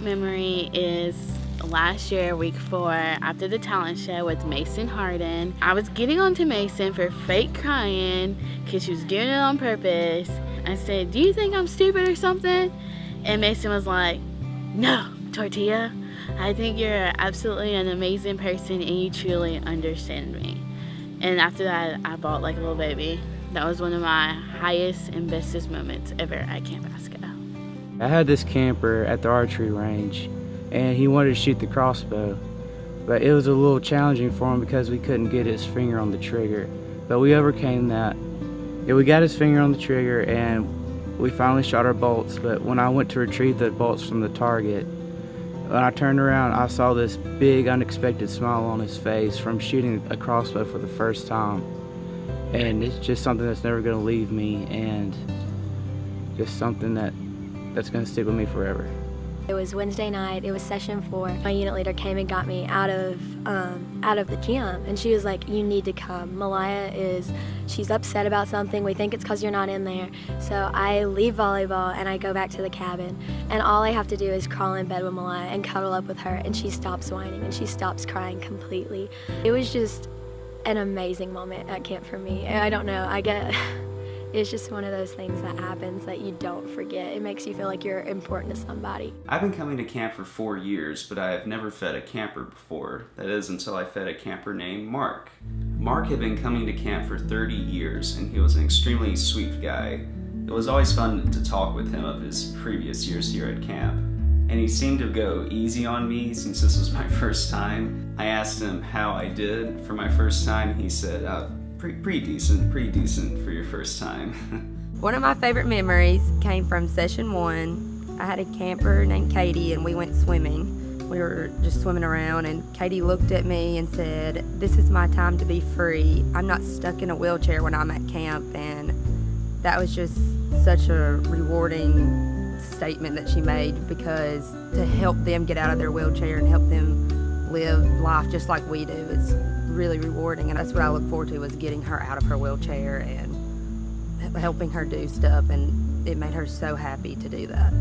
memory is last year, week 4, after the talent show with Mason Harden. I was getting onto Mason for fake crying because she was doing it on purpose. I said, "Do you think I'm stupid or something?" And Mason was like, "No, Tortilla, I think you're absolutely an amazing person and you truly understand me." And after that, I bawled like a little baby. That was one of my highest and bestest moments ever at Camp ASCCA. I had this camper at the archery range, and he wanted to shoot the crossbow, but it was a little challenging for him because we couldn't get his finger on the trigger. But we overcame that. Yeah, we got his finger on the trigger and we finally shot our bolts, but when I went to retrieve the bolts from the target, when I turned around, I saw this big unexpected smile on his face from shooting a crossbow for the first time. And it's just something that's never gonna leave me, and just something that's gonna stick with me forever. It was Wednesday night, it was session 4. My unit leader came and got me out of the gym, and she was like, "You need to come. Malaya she's upset about something. We think it's because you're not in there." So I leave volleyball and I go back to the cabin, and all I have to do is crawl in bed with Malaya and cuddle up with her, and she stops whining and she stops crying completely. It was just an amazing moment at camp for me. I don't know, it's just one of those things that happens that you don't forget. It makes you feel like you're important to somebody. I've been coming to camp for 4 years, but I have never fed a camper before. That is until I fed a camper named Mark. Mark had been coming to camp for 30 years, and he was an extremely sweet guy. It was always fun to talk with him of his previous years here at camp. And he seemed to go easy on me since this was my first time. I asked him how I did for my first time. He said, pretty decent for your first time. One of my favorite memories came from session 1. I had a camper named Katie and we went swimming. We were just swimming around and Katie looked at me and said, "This is my time to be free. I'm not stuck in a wheelchair when I'm at camp." And that was just such a rewarding statement that she made, because to help them get out of their wheelchair and help them live life just like we do, it's really rewarding, and that's what I look forward to, is getting her out of her wheelchair and helping her do stuff, and it made her so happy to do that.